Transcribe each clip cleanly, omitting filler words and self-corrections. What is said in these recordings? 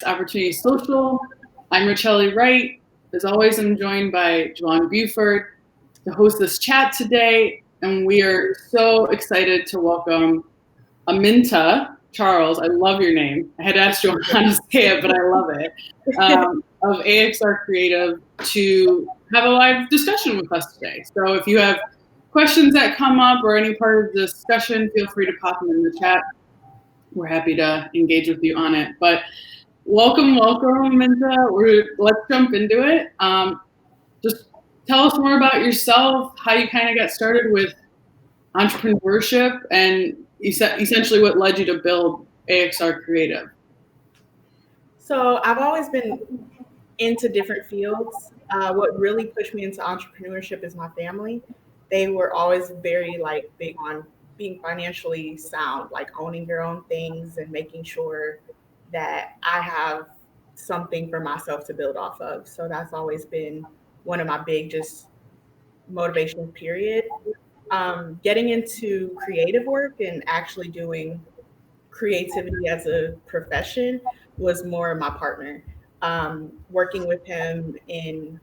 Opportunity Social. I'm Richelle Wright. As always, I'm joined by Joanne Buford to host this chat today, and we are so excited to welcome Aminta Charles. I love your name. I had to ask Joanne how to say it, but I love it. Of AXR Creative to have a live discussion with us today. So if you have questions that come up or any part of the discussion, feel free to pop them in the chat. We're happy to engage with you on it. But welcome, Aminta. Let's jump into it. Just tell us more about yourself, how you kind of got started with entrepreneurship, and essentially what led you to build AXR Creative. So I've always been into different fields. What really pushed me into entrepreneurship is my family. They were always very big on being financially sound, like owning your own things and making sure that I have something for myself to build off of. So that's always been one of my big just motivations, period. Getting into creative work and actually doing creativity as a profession was more my partner. Working with him in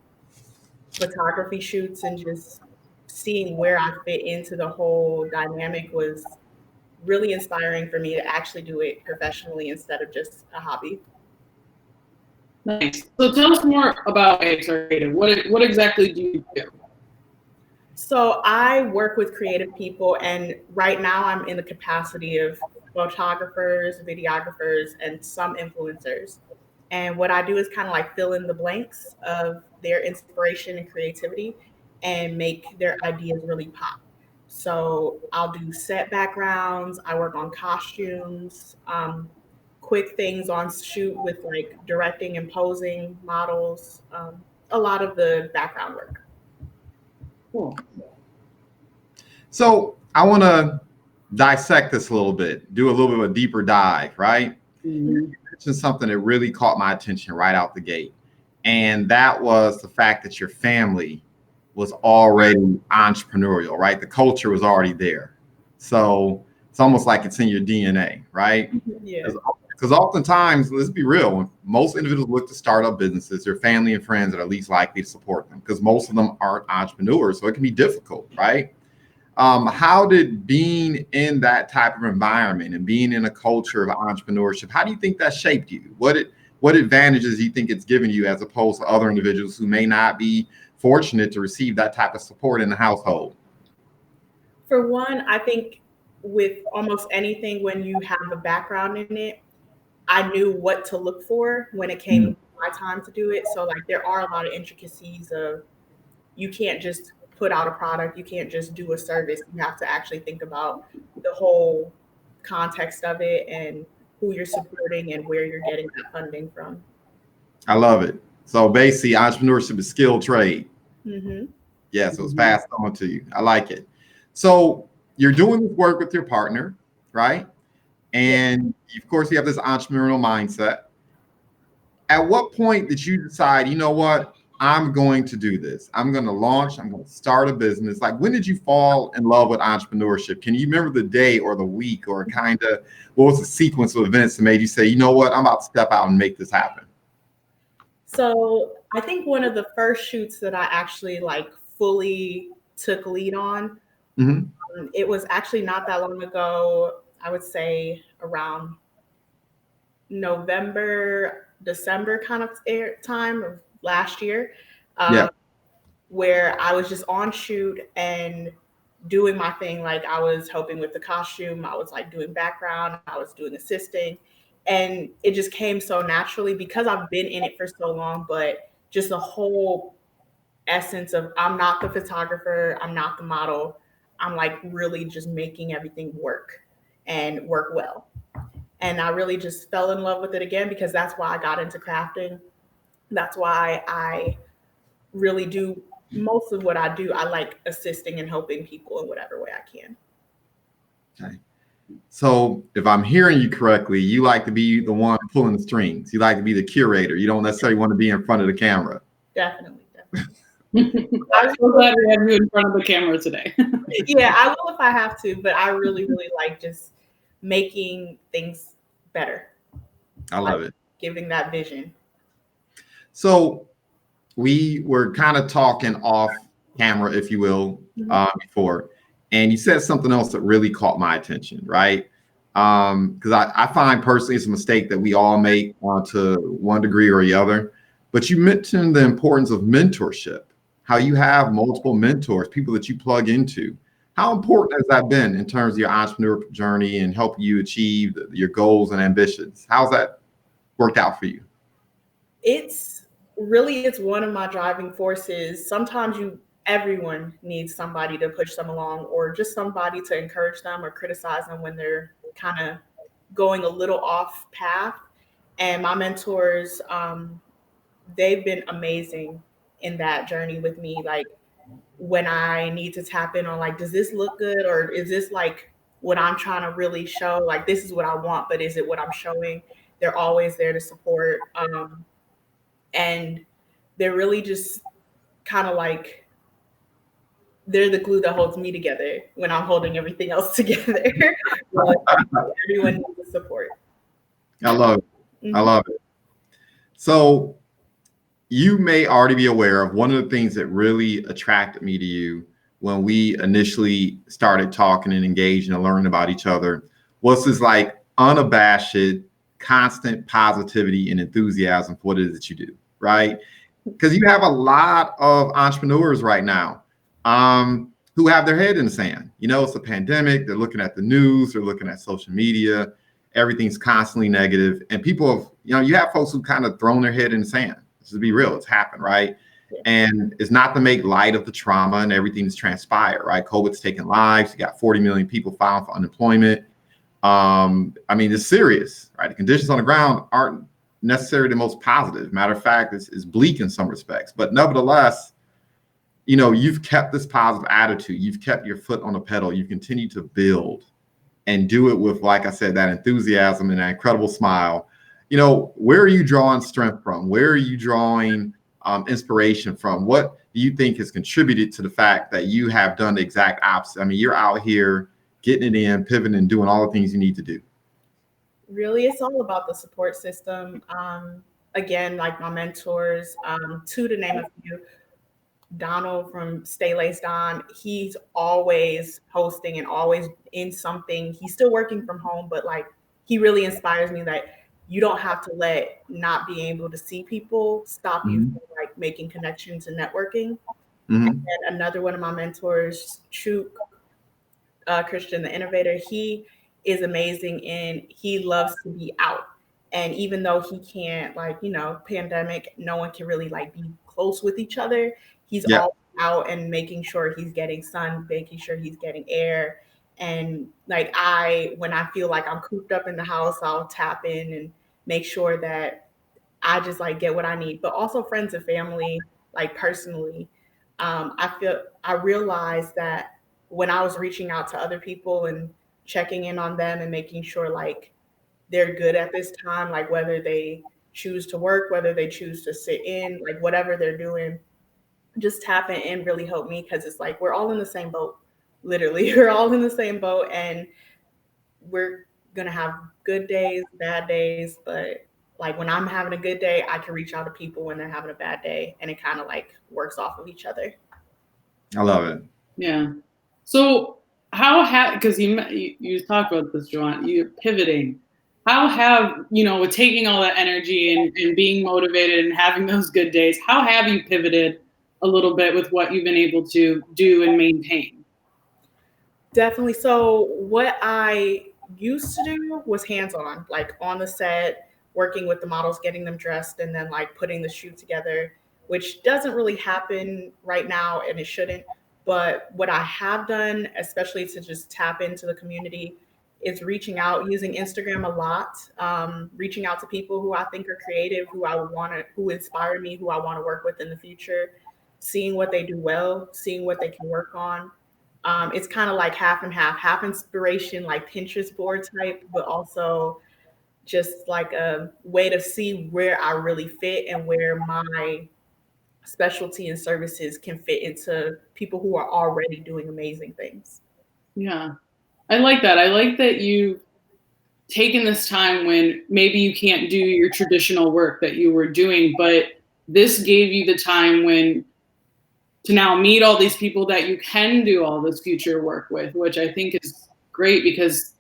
photography shoots and just seeing where I fit into the whole dynamic was really inspiring for me to actually do it professionally instead of just a hobby. Nice. So tell us more about AXR Creative. What exactly do you do? So I work with creative people, and right now I'm in the capacity of photographers, videographers, and some influencers. And what I do is kind of like fill in the blanks of their inspiration and creativity and make their ideas really pop. So I'll do set backgrounds, I work on costumes, quick things on shoot with like directing and posing models, a lot of the background work. Cool. So I want to dissect this a little bit, do a little bit of a deeper dive, right? Mm-hmm. You mentioned something that really caught my attention right out the gate. And that was the fact that your family was already entrepreneurial, right? The culture was already there. So it's almost like it's in your DNA, right? Yeah. Because oftentimes, let's be real, when most individuals look to start up businesses, their family and friends that are least likely to support them because most of them aren't entrepreneurs. So it can be difficult, right? How did being in that type of environment and being in a culture of entrepreneurship, how do you think that shaped you? What advantages do you think it's given you as opposed to other individuals who may not be fortunate to receive that type of support in the household? For one, I think with almost anything, when you have a background in it, I knew what to look for when it came my time to do it. So like there are a lot of intricacies of you can't just put out a product, you can't just do a service. You have to actually think about the whole context of it and who you're supporting and where you're getting that funding from. I love it. So basically, entrepreneurship is skilled trade. Mm-hmm. Yeah, so it's passed on to you. I like it. So you're doing this work with your partner, right? And of course, you have this entrepreneurial mindset. At what point did you decide, you know what, I'm going to do this? I'm going to launch, I'm going to start a business. Like, when did you fall in love with entrepreneurship? Can you remember the day or the week or kind of what was the sequence of events that made you say, you know what, I'm about to step out and make this happen? So I think one of the first shoots that I actually like fully took lead on, it was actually not that long ago. I would say around November, December kind of time of last year, where I was just on shoot and doing my thing. Like I was helping with the costume, I was like doing background, I was doing assisting, and it just came so naturally because I've been in it for so long. But just the whole essence of I'm not the photographer, I'm not the model, I'm like really just making everything work and work well. And I really just fell in love with it again because that's why I got into crafting. That's why I really do most of what I do. I like assisting and helping people in whatever way I can. Okay. So if I'm hearing you correctly, you like to be the one pulling the strings. You like to be the curator. You don't necessarily want to be in front of the camera. Definitely. I'm so glad we have you in front of the camera today. Yeah, I will if I have to, but I really, really like just making things better. I love it. giving that vision. So we were kind of talking off camera, if you will, before, and you said something else that really caught my attention, right? Because I find personally it's a mistake that we all make to one degree or the other. But you mentioned the importance of mentorship, how you have multiple mentors, people that you plug into. How important has that been in terms of your entrepreneur journey and helping you achieve your goals and ambitions? How's that worked out for you? It's one of my driving forces. Sometimes everyone needs somebody to push them along, or just somebody to encourage them or criticize them when they're kind of going a little off path. And my mentors, they've been amazing in that journey with me. Like when I need to tap in on like, does this look good? Or is this like what I'm trying to really show? Like, this is what I want, but is it what I'm showing? They're always there to support. And they're really just kind of like, they're the glue that holds me together when I'm holding everything else together. But everyone needs the support. I love it. I love it. So you may already be aware of one of the things that really attracted me to you when we initially started talking and engaging and learning about each other was this like unabashed, constant positivity and enthusiasm for what it is that you do, right? Because you have a lot of entrepreneurs right now who have their head in the sand. You know, it's a pandemic. They're looking at the news. They're looking at social media. Everything's constantly negative. And people have, you have folks who kind of thrown their head in the sand. To be real, it's happened, right? Yeah. And it's not to make light of the trauma and everything that's transpired, right? COVID's taken lives. You got 40 million people filing for unemployment. I mean, it's serious, right? The conditions on the ground aren't necessarily the most positive. Matter of fact, it's bleak in some respects. But nevertheless, you've kept this positive attitude. You've kept your foot on the pedal. You continue to build and do it with, like I said, that enthusiasm and that incredible smile. Where are you drawing strength from? Where are you drawing inspiration from? What do you think has contributed to the fact that you have done the exact opposite? I mean, you're out here getting it in, pivoting, and doing all the things you need to do. Really, it's all about the support system. Again, like my mentors, to name a few, Donald from Stay Laced On, he's always posting and always in something. He's still working from home, but like he really inspires me that you don't have to let not being able to see people stop you from like making connections and networking. And then another one of my mentors, Chuk, Christian, the innovator, he is amazing and he loves to be out. And even though he can't, like, pandemic, no one can really like be close with each other. He's all out and making sure he's getting sun, making sure he's getting air. And like when I feel like I'm cooped up in the house, I'll tap in and make sure that I just like get what I need. But also friends and family, like personally, I realized that when I was reaching out to other people and checking in on them and making sure like they're good at this time, like whether they choose to work, whether they choose to sit in, like whatever they're doing, just tapping in really helped me because it's like we're all in the same boat. Literally, we're all in the same boat and we're going to have good days, bad days. But like when I'm having a good day, I can reach out to people when they're having a bad day and it kind of like works off of each other. I love it. Yeah. So because you talked about this, Joanne, you're pivoting. How have, with taking all that energy and being motivated and having those good days, how have you pivoted a little bit with what you've been able to do and maintain? Definitely. So what I used to do was hands-on, like on the set, working with the models, getting them dressed, and then like putting the shoot together, which doesn't really happen right now and it shouldn't. But what I have done, especially to just tap into the community, is reaching out, using Instagram a lot, reaching out to people who I think are creative, who inspire me, who I want to work with in the future, seeing what they do well, seeing what they can work on. It's kind of like half and half inspiration, like Pinterest board type, but also just like a way to see where I really fit and where my specialty and services can fit into people who are already doing amazing things. Yeah. I like that. I like that you taken this time when maybe you can't do your traditional work that you were doing, but this gave you the time when to now meet all these people that you can do all this future work with, which I think is great, because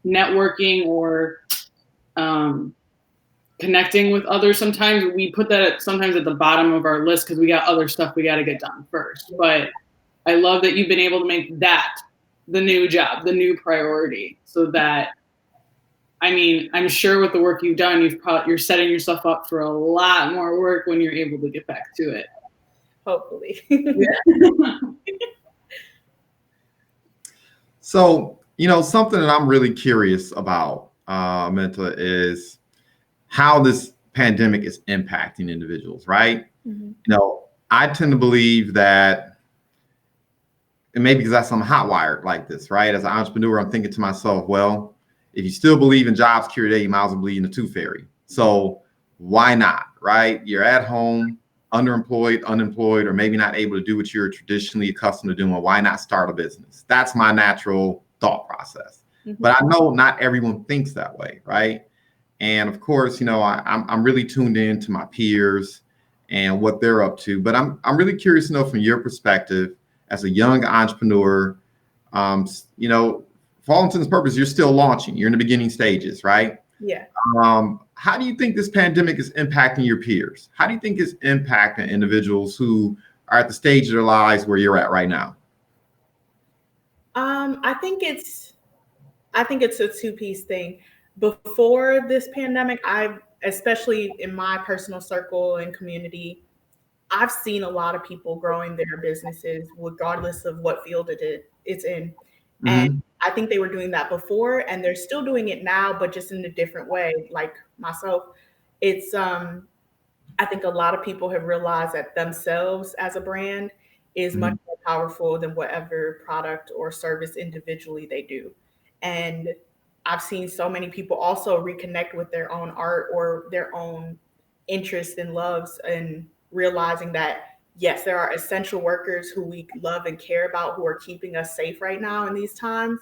networking or connecting with others, sometimes we put that sometimes at the bottom of our list because we got other stuff we got to get done first. But I love that you've been able to make that the new job, the new priority, so that, I mean, I'm sure with the work you've done, you're setting yourself up for a lot more work when you're able to get back to it. Hopefully. So, something that I'm really curious about, Aminta, is how this pandemic is impacting individuals, right? Mm-hmm. I tend to believe that, and maybe because I'm hot-wired like this, right? As an entrepreneur, I'm thinking to myself, well, if you still believe in job security, you might as well believe in the tooth fairy. So why not, right? You're at home, underemployed, unemployed, or maybe not able to do what you're traditionally accustomed to doing. Well, why not start a business? That's my natural thought process. Mm-hmm. But I know not everyone thinks that way, right? And of course, I'm really tuned in to my peers and what they're up to. But I'm really curious to know from your perspective as a young entrepreneur, for all intents and purposes, you're still launching. You're in the beginning stages, right? Yeah. How do you think this pandemic is impacting your peers? How do you think it's impacting individuals who are at the stage of their lives where you're at right now? I think it's a two-piece thing. Before this pandemic, especially in my personal circle and community, I've seen a lot of people growing their businesses regardless of what field it's in. Mm-hmm. And I think they were doing that before, and they're still doing it now, but just in a different way. Like myself, it's I think a lot of people have realized that themselves as a brand is mm-hmm. much more powerful than whatever product or service individually they do. And I've seen so many people also reconnect with their own art or their own interests and loves, and realizing that, yes, there are essential workers who we love and care about who are keeping us safe right now in these times,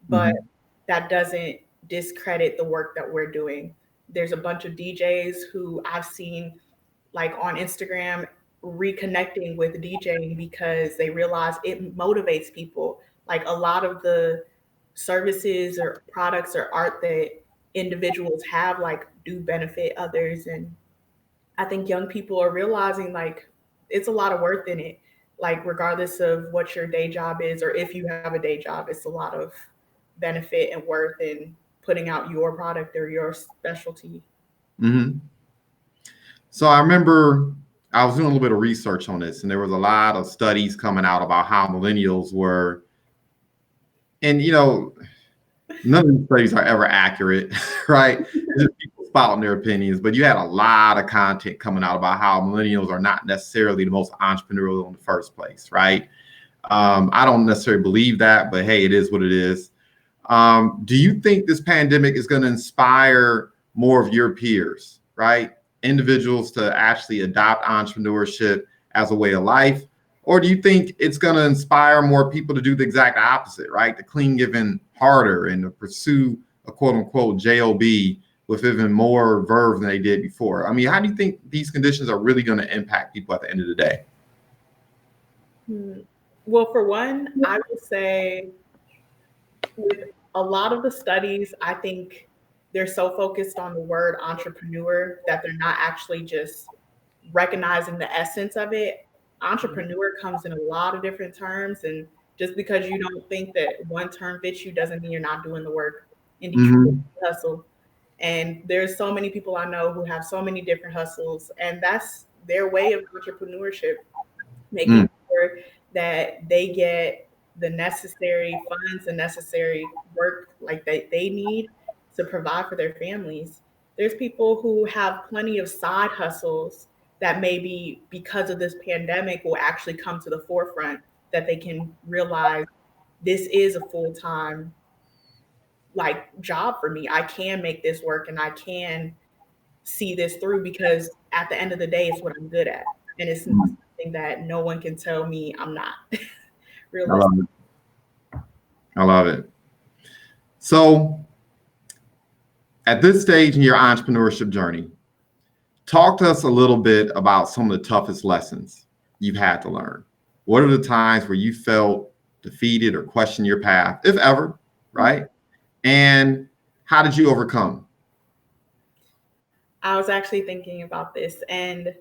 but mm-hmm. that doesn't discredit the work that we're doing. There's a bunch of DJs who I've seen like on Instagram reconnecting with DJing because they realize it motivates people. Like a lot of the services or products or art that individuals have like do benefit others, and I think young people are realizing like it's a lot of worth in it. Like regardless of what your day job is, or if you have a day job, it's a lot of benefit and worth in putting out your product or your specialty. Mm-hmm. So I remember I was doing a little bit of research on this, and there was a lot of studies coming out about how millennials were, and none of these studies are ever accurate, right? Just people spouting their opinions, but you had a lot of content coming out about how millennials are not necessarily the most entrepreneurial in the first place, right? I don't necessarily believe that, but hey, it is what it is. Do you think this pandemic is going to inspire more of your peers, right? Individuals to actually adopt entrepreneurship as a way of life? Or do you think it's going to inspire more people to do the exact opposite, right? To clean even harder and to pursue a quote unquote job with even more verve than they did before? I mean, how do you think these conditions are really going to impact people at the end of the day? Well, for one, I would say with a lot of the studies, I think they're so focused on the word entrepreneur that they're not actually just recognizing the essence of it. Entrepreneur comes in a lot of different terms, and just because you don't think that one term fits you doesn't mean you're not doing the work in Detroit hustle. And there's so many people I know who have so many different hustles, and that's their way of entrepreneurship, making sure that they get the necessary funds and necessary work like they need to provide for their families. There's people who have plenty of side hustles that maybe because of this pandemic will actually come to the forefront, that they can realize this is a full-time like job for me. I can make this work and I can see this through because at the end of the day, it's what I'm good at. And it's something that no one can tell me I'm not. I love it. So At this stage in your entrepreneurship journey, talk to us a little bit about some of the toughest lessons you've had to learn. What are the times where you felt defeated or questioned your path, if ever, right? And how did you overcome? I was actually thinking about this, and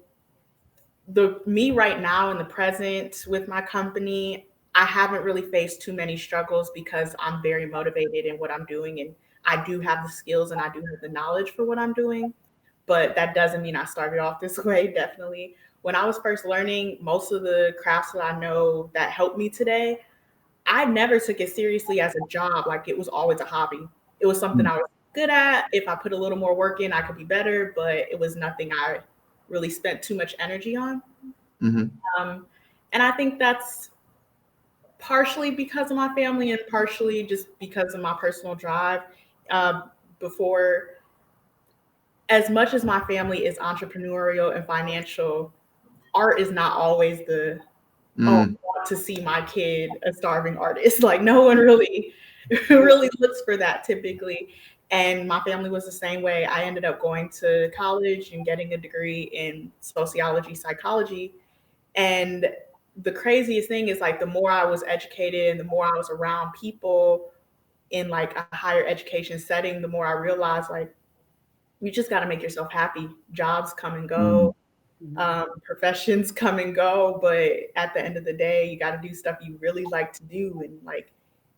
the me right now in the present with my company, I haven't really faced too many struggles because I'm very motivated in what I'm doing, and I do have the skills and I do have the knowledge for what I'm doing. But that doesn't mean I started off this way. Definitely. When I was first learning, most of the crafts that I know that helped me today, I never took it seriously as a job. Like, it was always a hobby. It was something I was good at. If I put a little more work in, I could be better, but it was nothing I really spent too much energy on. Mm-hmm. And I think that's partially because of my family and partially just because of my personal drive. Before, as much as my family is entrepreneurial and financial, art is not always the, oh, I want to see my kid a starving artist. Like, no one really looks for that typically. And my family was the same way. I ended up going to college and getting a degree in sociology, psychology. And the craziest thing is, like, the more I was educated and the more I was around people in like a higher education setting, the more I realized, like, you just got to make yourself happy. Jobs come and go. Professions come and go, but at the end of the day, you got to do stuff you really like to do. And like,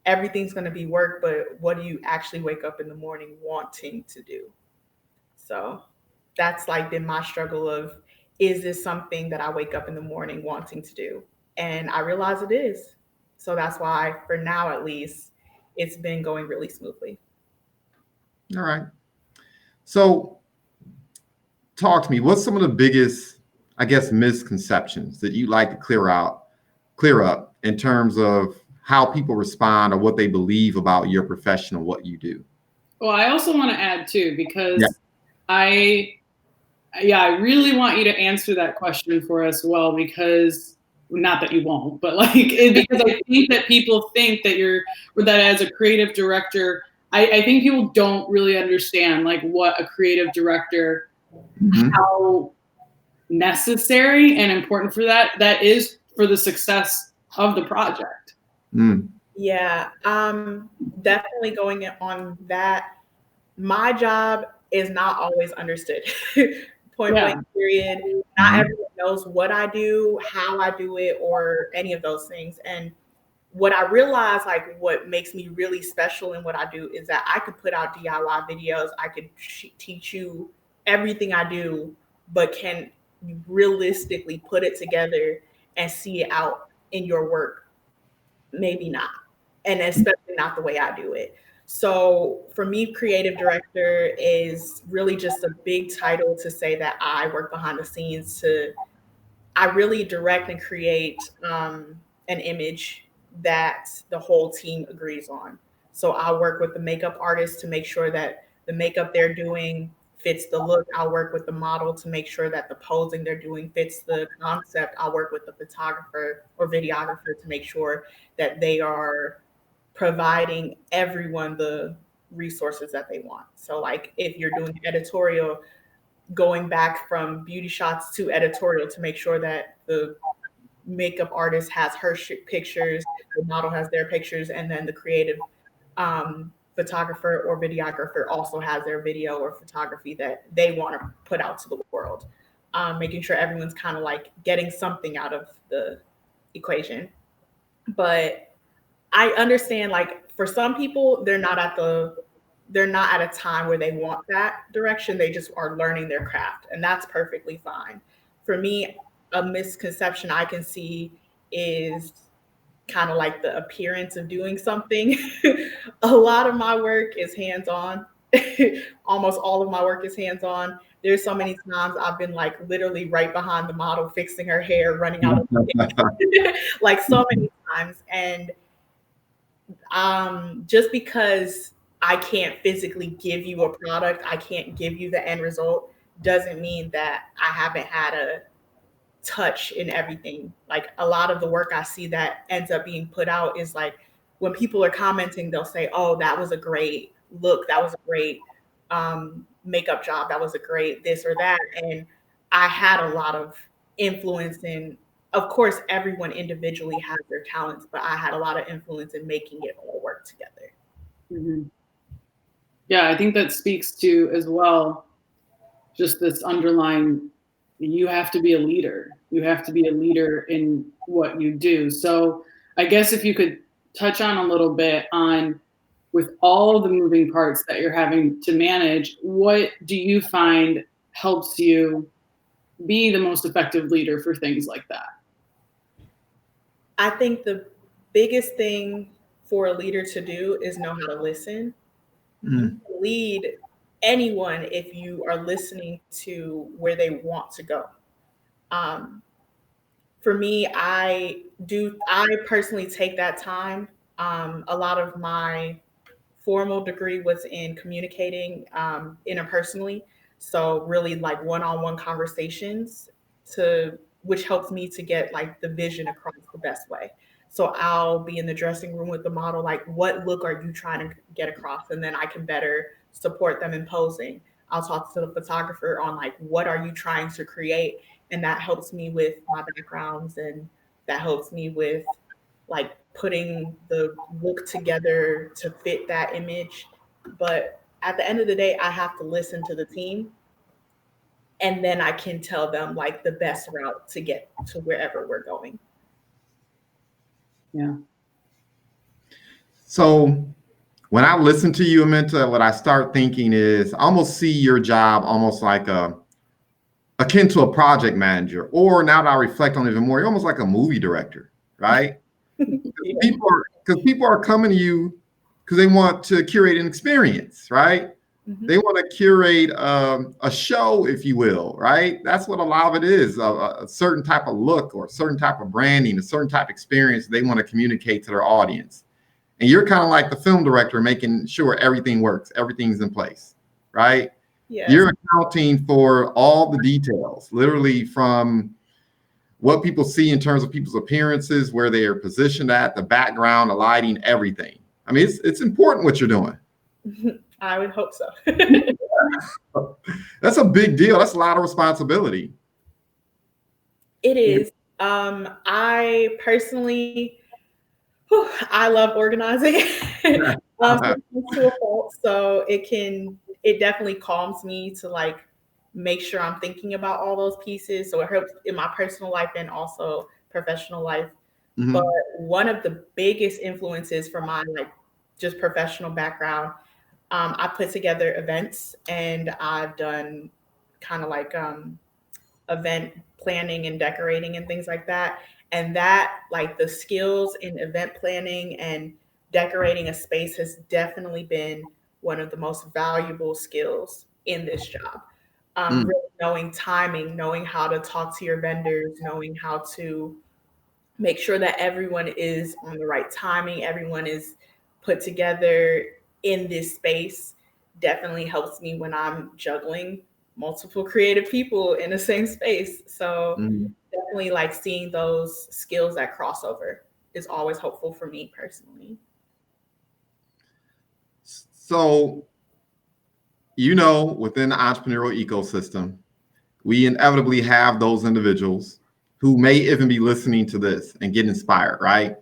everything's going to be work, but what do you actually wake up in the morning wanting to do? So that's like been my struggle of, is this something that I wake up in the morning wanting to do? And I realize it is. So that's why, for now at least, it's been going really smoothly. All right. So talk to me. What's some of the biggest, I guess, misconceptions that you like to clear up in terms of how people respond or what they believe about your profession or what you do? Well, I also want to add too, because I really want you to answer that question for us well, because not that you won't, but like, because I think that people think that that as a creative director, I think people don't really understand like what a creative director, how necessary and important for that is for the success of the project. Yeah, definitely going on that. My job is not always understood. Point blank, period. Not everyone knows what I do, how I do it, or any of those things. And what I realize, like, what makes me really special in what I do is that I could put out DIY videos. I could teach you everything I do, but can you realistically put it together and see it out in your work? Maybe not. And especially not the way I do it. So for me, creative director is really just a big title to say that I work behind the scenes I really direct and create an image that the whole team agrees on. So I'll work with the makeup artist to make sure that the makeup they're doing fits the look. I'll work with the model to make sure that the posing they're doing fits the concept. I'll work with the photographer or videographer to make sure that they are providing everyone the resources that they want. So like, if you're doing editorial, going back from beauty shots to editorial to make sure that the makeup artist has her pictures, the model has their pictures, and then the creative photographer or videographer also has their video or photography that they want to put out to the world. Making sure everyone's kind of like getting something out of the equation. But I understand, like, for some people, they're not at a time where they want that direction. They just are learning their craft, and that's perfectly fine. For me, a misconception I can see is kind of like the appearance of doing something. A lot of my work is hands-on. Almost all of my work is hands-on. There's so many times I've been like literally right behind the model, fixing her hair, running out of like so many times. And just because I can't physically give you a product, I can't give you the end result, doesn't mean that I haven't had a touch in everything. Like, a lot of the work I see that ends up being put out is like, when people are commenting, they'll say, oh, that was a great look, that was a great makeup job. That was a great this or that. And I had a lot of influence in, of course, everyone individually has their talents, but I had a lot of influence in making it all work together. Mm-hmm. Yeah, I think that speaks to as well just this underlying, you have to be a leader. You have to be a leader in what you do. So I guess if you could touch on a little bit on, with all the moving parts that you're having to manage, what do you find helps you be the most effective leader for things like that? I think the biggest thing for a leader to do is know how to listen. You can lead anyone if you are listening to where they want to go. For me, I personally take that time. A lot of my formal degree was in communicating interpersonally. So really like one-on-one conversations to which helps me to get like the vision across the best way. So I'll be in the dressing room with the model, like what look are you trying to get across? And then I can better support them in posing. I'll talk to the photographer on like what are you trying to create? And that helps me with my backgrounds and that helps me with like putting the look together to fit that image. But at the end of the day, I have to listen to the team and then I can tell them like the best route to get to wherever we're going. Yeah. So when I listen to you, Aminta, what I start thinking is I almost see your job almost like akin to a project manager, or now that I reflect on it even more, you're almost like a movie director, right? Yeah. Because people are coming to you because they want to curate an experience, right? Mhm. They want to curate a show, if you will, right? That's what a lot of it is, a certain type of look or a certain type of branding, a certain type of experience they want to communicate to their audience. And you're kind of like the film director, making sure everything works, everything's in place, right? Yes. You're accounting for all the details, literally from what people see in terms of people's appearances, where they are positioned at, the background, the lighting, everything. I mean, it's important what you're doing. I would hope so. That's a big deal. That's a lot of responsibility. It is. I personally, I love organizing to a fault. So it definitely calms me to like make sure I'm thinking about all those pieces. So it helps in my personal life and also professional life. Mhm. But one of the biggest influences for my like just professional background, I put together events and I've done kind of like event planning and decorating and things like that. And that, like the skills in event planning and decorating a space has definitely been one of the most valuable skills in this job. Really knowing timing, knowing how to talk to your vendors, knowing how to make sure that everyone is on the right timing, everyone is put together in this space definitely helps me when I'm juggling multiple creative people in the same space. So definitely like seeing those skills that crossover is always hopeful for me personally. So, within the entrepreneurial ecosystem, we inevitably have those individuals who may even be listening to this and get inspired, right?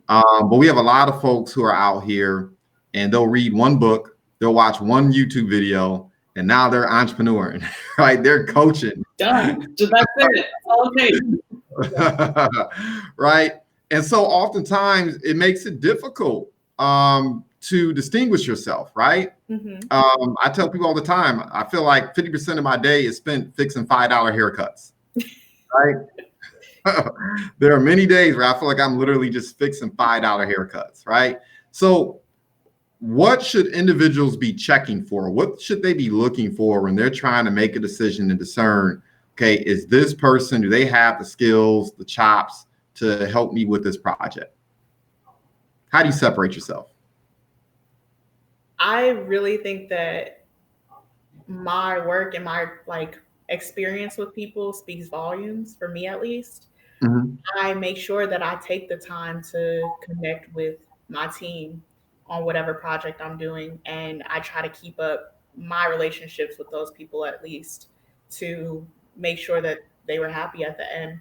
But we have a lot of folks who are out here and they'll read one book, they'll watch one YouTube video, and now they're entrepreneuring, right? They're coaching. Done. So that's it. That's all it takes. Right. And so oftentimes it makes it difficult to distinguish yourself, right? I tell people all the time, I feel like 50% of my day is spent fixing $5 haircuts, right? There are many days where I feel like I'm literally just fixing $5 haircuts, right? So what should individuals be checking for? What should they be looking for when they're trying to make a decision and discern, okay, is this person, do they have the skills, the chops to help me with this project? How do you separate yourself? I really think that my work and my like experience with people speaks volumes for me at least. I make sure that I take the time to connect with my team on whatever project I'm doing. And I try to keep up my relationships with those people at least to make sure that they were happy at the end.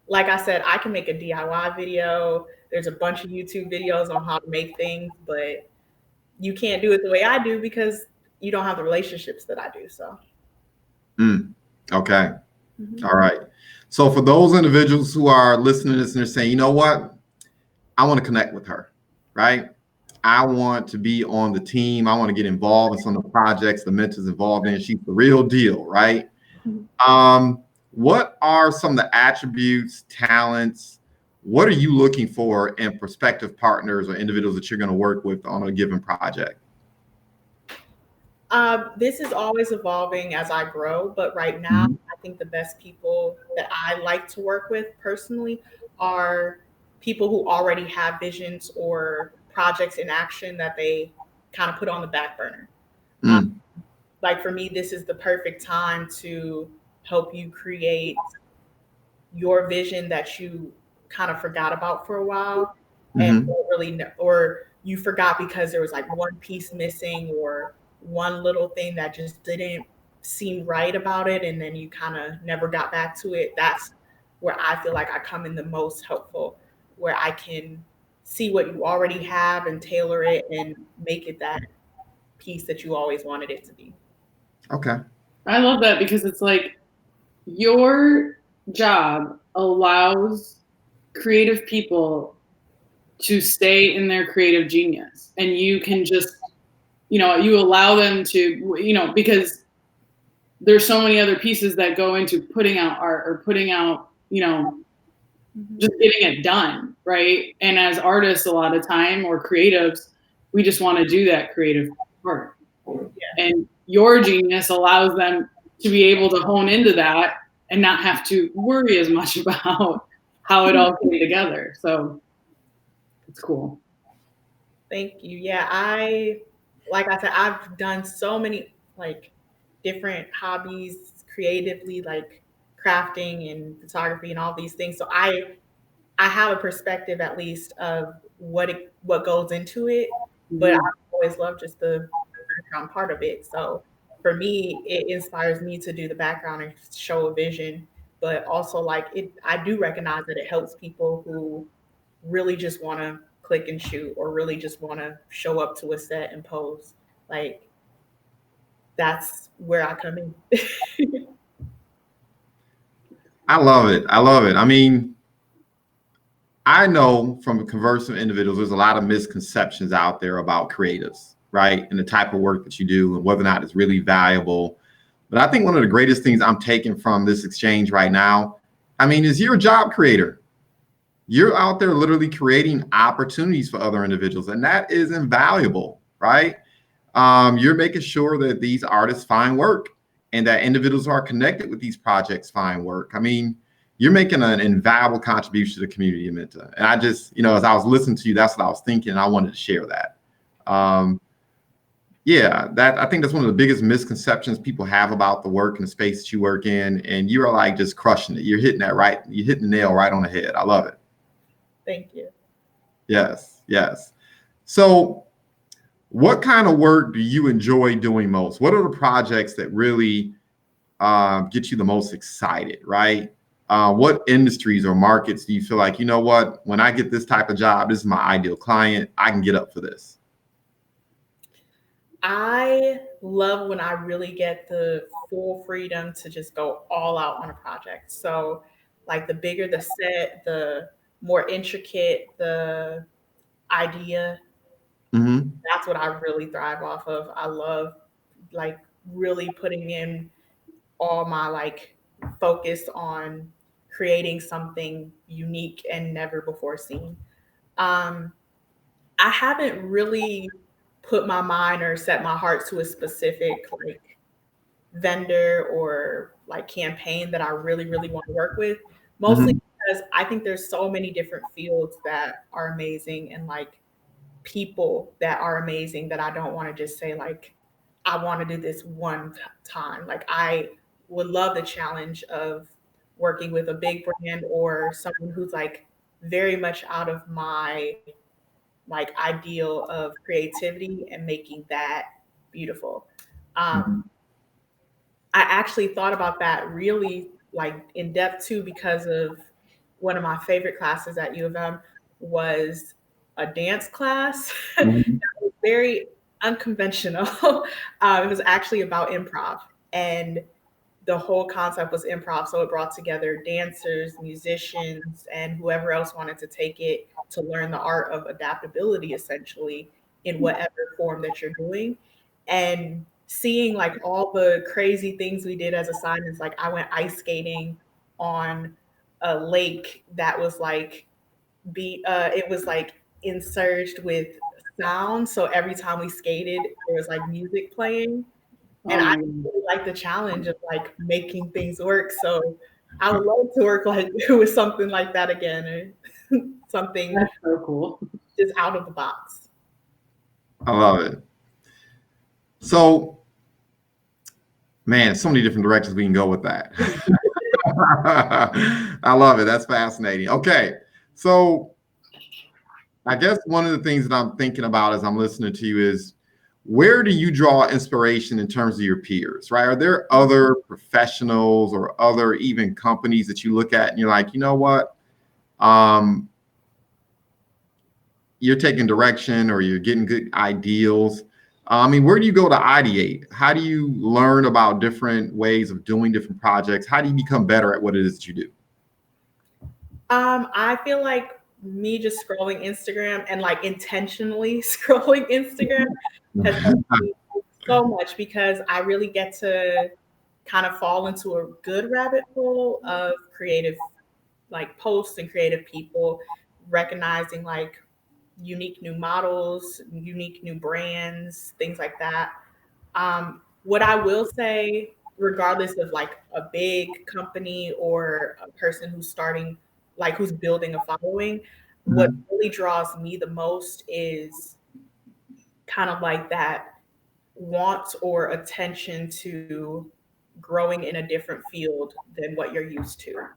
Like I said, I can make a DIY video. There's a bunch of YouTube videos on how to make things, but you can't do it the way I do because you don't have the relationships that I do. So. Okay. All right. So for those individuals who are listening to this and they're saying, you know what, I want to connect with her, right? I want to be on the team. I want to get involved in some of the projects the Aminta's involved in. She's the real deal, right? What are some of the attributes, talents? What are you looking for in prospective partners or individuals that you're going to work with on a given project? This is always evolving as I grow, but right now, I think the best people that I like to work with personally are people who already have visions or projects in action that they kind of put on the back burner. Like for me, this is the perfect time to help you create your vision that you kind of forgot about for a while, and really, or you forgot because there was like one piece missing or one little thing that just didn't seem right about it, and then you kind of never got back to it. That's where I feel like I come in the most helpful, where I can see what you already have and tailor it and make it that piece that you always wanted it to be. Okay. I love that because it's like your job allows creative people to stay in their creative genius, and you can just, you allow them to, because there's so many other pieces that go into putting out art or putting out, just getting it done, right? And as artists, a lot of time, or creatives, we just want to do that creative part. And your genius allows them to be able to hone into that and not have to worry as much about how it all came together. So it's cool. Thank you. Yeah, like I said, I've done so many like different hobbies creatively, like crafting and photography and all these things. So I have a perspective at least of what goes into it, but I always love just the background part of it. So for me, it inspires me to do the background and show a vision, but also like I do recognize that it helps people who really just want to click and shoot or really just want to show up to a set and pose. Like that's where I come in. I love it. I love it. I mean, I know from conversing with individuals, there's a lot of misconceptions out there about creatives, right? And the type of work that you do and whether or not it's really valuable. But I think one of the greatest things I'm taking from this exchange right now, I mean, is you're a job creator. You're out there literally creating opportunities for other individuals, and that is invaluable, right? You're making sure that these artists find work and that individuals who are connected with these projects find work. I mean, you're making an invaluable contribution to the community, Aminta. And I just, as I was listening to you, that's what I was thinking, and I wanted to share that. Yeah, I think that's one of the biggest misconceptions people have about the work and the space that you work in, and you are like just crushing it. You're hitting that right. You're hitting the nail right on the head. I love it. Thank you. Yes, yes. So what kind of work do you enjoy doing most? What are the projects that really get you the most excited, right? What industries or markets do you feel like, what, when I get this type of job, this is my ideal client, I can get up for this? I love when I really get the full freedom to just go all out on a project. So like the bigger the set, the more intricate the idea, that's what I really thrive off of. I love like really putting in all my like focus on creating something unique and never before seen. I haven't really put my mind or set my heart to a specific like vendor or like campaign that I really, really want to work with. Mostly because I think there's so many different fields that are amazing and like people that are amazing that I don't want to just say like, I want to do this one time. Like I would love the challenge of working with a big brand or someone who's like very much out of my like ideal of creativity and making that beautiful. Mhm. I actually thought about that really like in depth too, because of one of my favorite classes at U of M was a dance class. Mhm. Very unconventional. It was actually about improv, and the whole concept was improv. So it brought together dancers, musicians, and whoever else wanted to take it to learn the art of adaptability, essentially, in whatever form that you're doing. And seeing like all the crazy things we did as assignments, like I went ice skating on a lake that was like it was like insurged with sound. So every time we skated, there was like music playing. And Oh I my God. really like the challenge of like making things work. So I would love to work like with something like that again, or something That's so cool. just out of the box. I love it. So, man, so many different directions we can go with that. I love it. That's fascinating. Okay. So, I guess one of the things that I'm thinking about as I'm listening to you is where do you draw inspiration in terms of your peers, right? Are there other professionals or other even companies that you look at and you're like, you know what? Um, you're taking direction or you're getting good ideals. I mean, where do you go to ideate? How do you learn about different ways of doing different projects? How do you become better at what it is that you do? I feel like me just scrolling Instagram and like intentionally scrolling Instagram has helped me so much, because I really get to kind of fall into a good rabbit hole of creative like posts and creative people, recognizing like unique new models, unique new brands, things like that. What I will say, regardless of like a big company or a person who's starting, like who's building a following, what Mhm. really draws me the most is kind of like that want or attention to growing in a different field than what you're used to.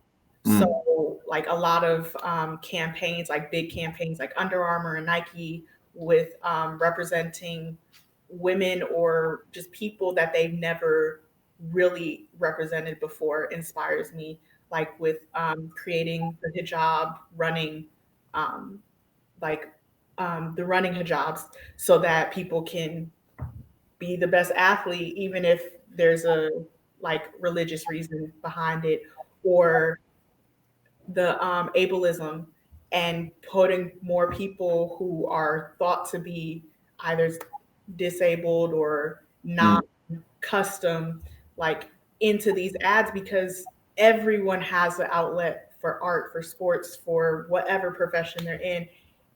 Mm. So, like a lot of campaigns, like big campaigns like Under Armour and Nike, with representing women or just people that they've never really represented before, inspires me. Like with creating the hijab, running, um, like the running hijabs, so that people can be the best athlete, even if there's a like religious reason behind it, or the ableism, and putting more people who are thought to be either disabled or Mm. not custom, like into these ads, because everyone has an outlet for art, for sports, for whatever profession they're in.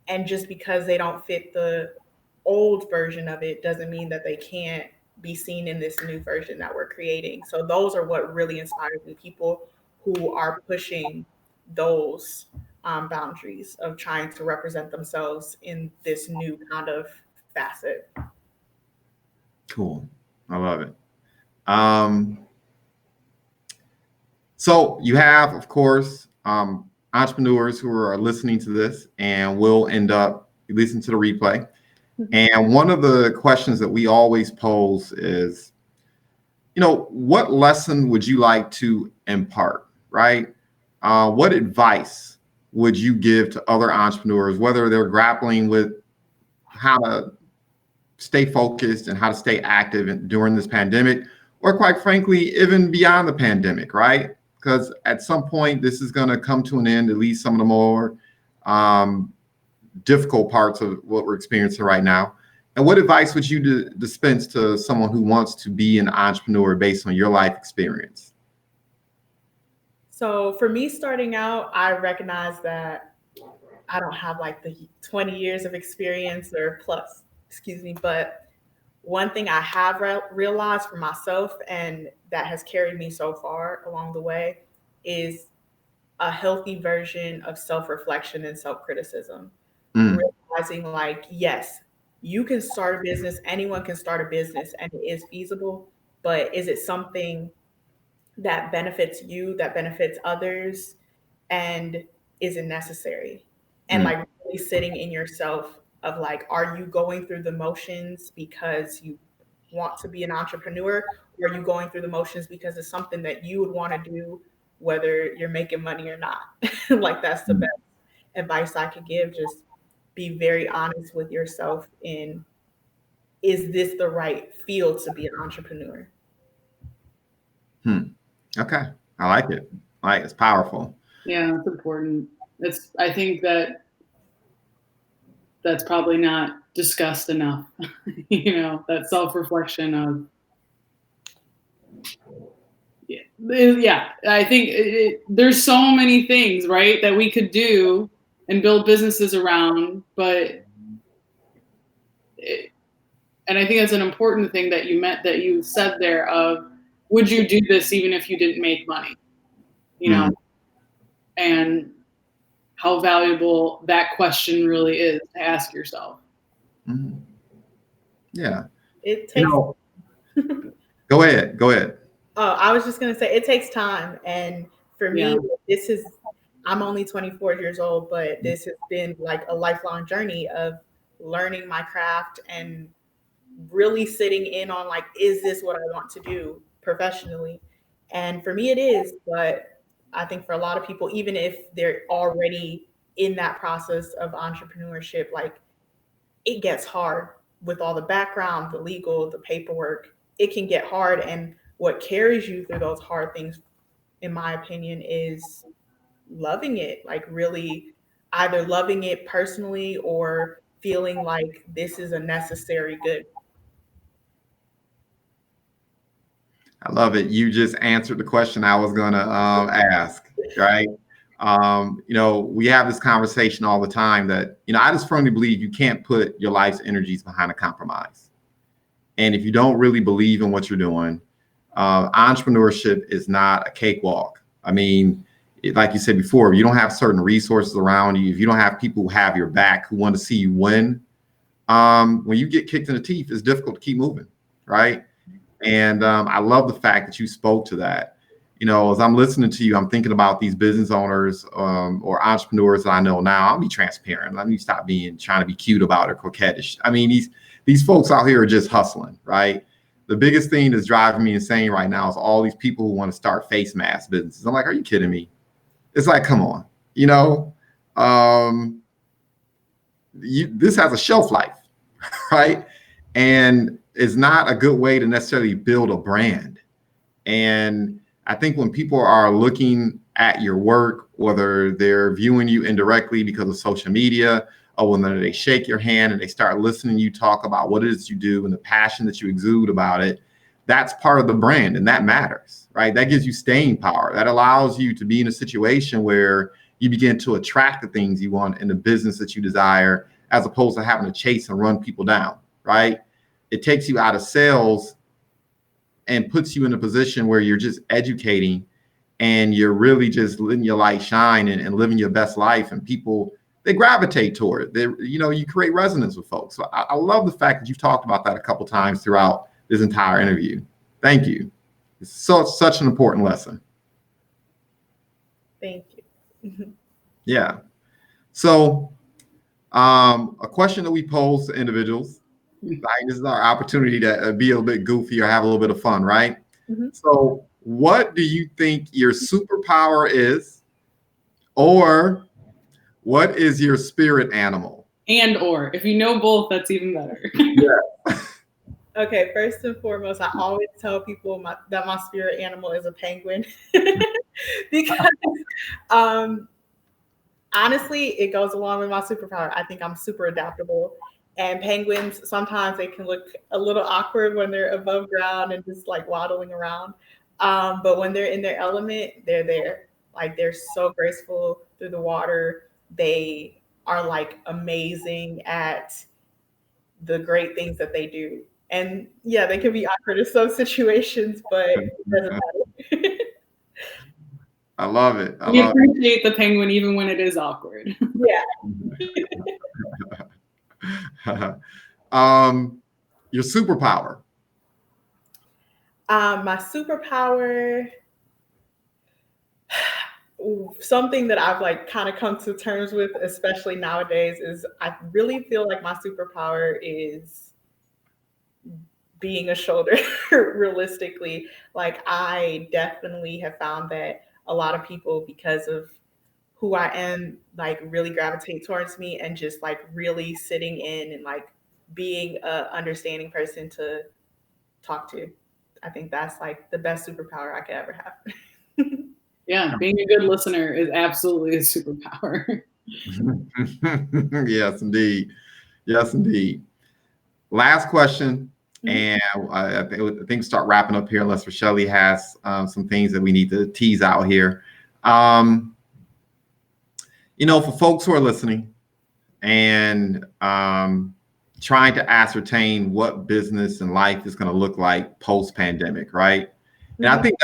And just because they don't fit the old version of it doesn't mean that they can't be seen in this new version that we're creating. So those are what really inspires me, people who are pushing those boundaries of trying to represent themselves in this new kind of facet. Cool. I love it. Um, so you have, of course, entrepreneurs who are listening to this and will end up listening to the replay. And one of the questions that we always pose is, what lesson would you like to impart, right? What advice would you give to other entrepreneurs, whether they're grappling with how to stay focused and how to stay active during this pandemic, or quite frankly, even beyond the pandemic, right? Because at some point, this is going to come to an end, at least some of the more um, difficult parts of what we're experiencing right now. And what advice would you dispense to someone who wants to be an entrepreneur based on your life experience? So for me starting out, I recognize that I don't have like the 20 years of experience or plus, excuse me, but one thing I have realized for myself, and that has carried me so far along the way, is a healthy version of self reflection and self criticism. Mm. Realizing, like, yes, you can start a business, anyone can start a business, and it is feasible, but is it something that benefits you, that benefits others, and is it necessary? And Mm. like really sitting in yourself of like, are you going through the motions because you want to be an entrepreneur, or are you going through the motions because it's something that you would want to do, whether you're making money or not? Like, that's the best advice I could give. Just be very honest with yourself in, is this the right field to be an entrepreneur? Okay. I like it. It's powerful. Yeah, it's important. I think that's probably not discussed enough. That self-reflection of, yeah. I think there's so many things, right, that we could do and build businesses around, and I think that's an important thing that you said there of, would you do this even if you didn't make money? And how valuable that question really is to ask yourself. Mm-hmm. Yeah. It takes. Go ahead. Oh, I was just going to say, it takes time. And for me, I'm only 24 years old, but this has been like a lifelong journey of learning my craft and really sitting in on, like, is this what I want to do professionally? And for me, it is. But I think for a lot of people, even if they're already in that process of entrepreneurship, like, it gets hard with all the background, the legal, the paperwork. It can get hard. And what carries you through those hard things, in my opinion, is loving it. Like, really either loving it personally or feeling like this is a necessary good. I love it. You just answered the question I was going to ask, right? We have this conversation all the time that, I just firmly believe you can't put your life's energies behind a compromise. And if you don't really believe in what you're doing, entrepreneurship is not a cakewalk. I mean, like you said before, if you don't have certain resources around you, if you don't have people who have your back, who want to see you win, when you get kicked in the teeth, it's difficult to keep moving, right? And I love the fact that you spoke to that. As I'm listening to you, I'm thinking about these business owners or entrepreneurs that I know now. I'll be transparent. Let me stop trying to be cute about it or coquettish. I mean, these folks out here are just hustling, right? The biggest thing that's driving me insane right now is all these people who want to start face mask businesses. I'm like, are you kidding me? It's like, come on, this has a shelf life, right? And it's not a good way to necessarily build a brand. And I think when people are looking at your work, whether they're viewing you indirectly because of social media, or when they shake your hand and they start listening to you talk about what it is you do and the passion that you exude about it, that's part of the brand, and that matters, right? That gives you staying power. That allows you to be in a situation where you begin to attract the things you want in the business that you desire, as opposed to having to chase and run people down, right? It takes you out of sales and puts you in a position where you're just educating and you're really just letting your light shine and living your best life, and people, they gravitate toward it. You create resonance with folks. So I love the fact that you've talked about that a couple of times throughout this entire interview. Thank you. It's such an important lesson. Thank you. Yeah. So a question that we pose to individuals, like, this is our opportunity to be a little bit goofy or have a little bit of fun, right? Mm-hmm. So what do you think your superpower is, or what is your spirit animal? Or if you know both, that's even better. Yeah. Okay, first and foremost, I always tell people that my spirit animal is a penguin because honestly, it goes along with my superpower. I think I'm super adaptable. And penguins, sometimes they can look a little awkward when they're above ground and just like waddling around. But when they're in their element, they're there. Like, they're so graceful through the water. They are like amazing at the great things that they do. And yeah, they can be awkward in some situations, but it doesn't matter. I love it. We appreciate the penguin even when it is awkward. Yeah. Your superpower. My superpower, something that I've like kind of come to terms with, especially nowadays, is I really feel like my superpower is being a shoulder realistically. Like I definitely have found that a lot of people, because of who I am, like really gravitate towards me and just like really sitting in and like being a understanding person to talk to. I think that's like the best superpower I could ever have. Yeah, being a good listener is absolutely a superpower. Yes, indeed. Yes, indeed. Last question, and I think start wrapping up here unless Rochelle has some things that we need to tease out here. For folks who are listening and trying to ascertain what business and life is going to look like post-pandemic, right? And I think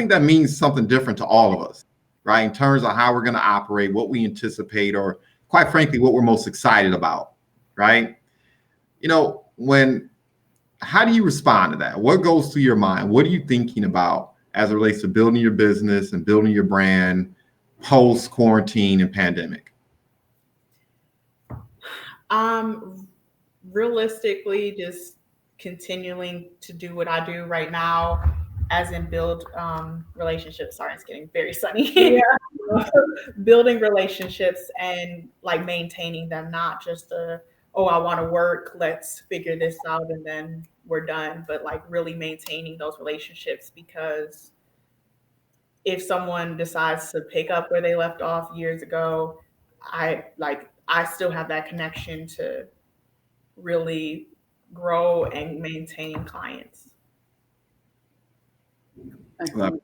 that means something different to all of us, right? In terms of how we're going to operate, what we anticipate, or quite frankly, what we're most excited about, right? How do you respond to that? What goes through your mind? What are you thinking about as it relates to building your business and building your brand post quarantine and pandemic? Realistically, just continuing to do what I do right now, as in build relationships. Sorry, it's getting very sunny. Yeah. Building relationships and like maintaining them, not just oh, I want to work, let's figure this out and then we're done, but like really maintaining those relationships, because if someone decides to pick up where they left off years ago, I still have that connection to really grow and maintain clients. Excellent.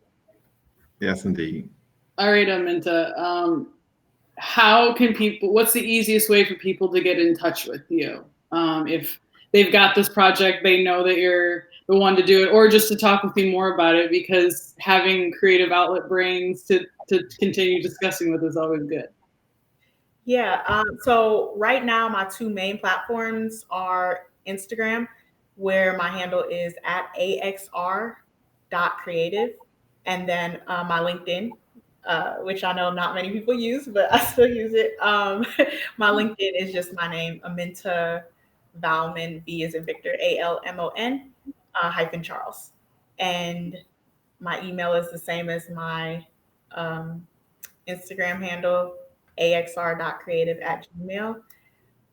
Yes, indeed. All right, Aminta. What's the easiest way for people to get in touch with you? If they've got this project, they know that you're the one to do it, or just to talk with you more about it, because having creative outlet brains to continue discussing with is always good. Yeah. So right now, my two main platforms are Instagram, where my handle is at AXR.creative, and then my LinkedIn, which I know not many people use, but I still use it. My LinkedIn is just my name, Aminta Valmon, V as in Victor, ALMON -Charles. And my email is the same as my Instagram handle, axr.creative@gmail.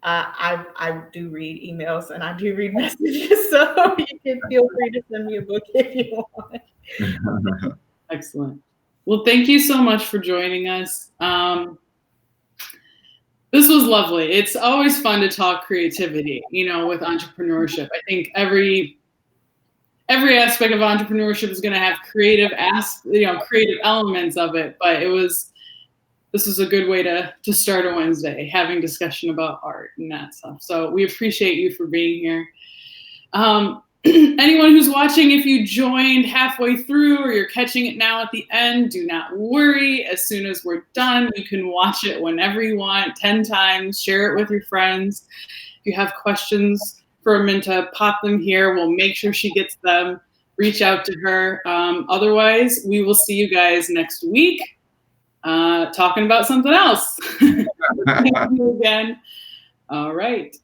I do read emails and I do read messages, so you can feel free to send me a book if you want. Excellent. Well, thank you so much for joining us. This was lovely. It's always fun to talk creativity, with entrepreneurship. I think every aspect of entrepreneurship is going to have creative elements of it, but this was a good way to start a Wednesday, having discussion about art and that stuff. So we appreciate you for being here. Anyone who's watching, if you joined halfway through or you're catching it now at the end, do not worry. As soon as we're done, you can watch it whenever you want, 10 times, share it with your friends. If you have questions for Aminta, pop them here. We'll make sure she gets them. Reach out to her. Otherwise, we will see you guys next week talking about something else. Thank you again. All right.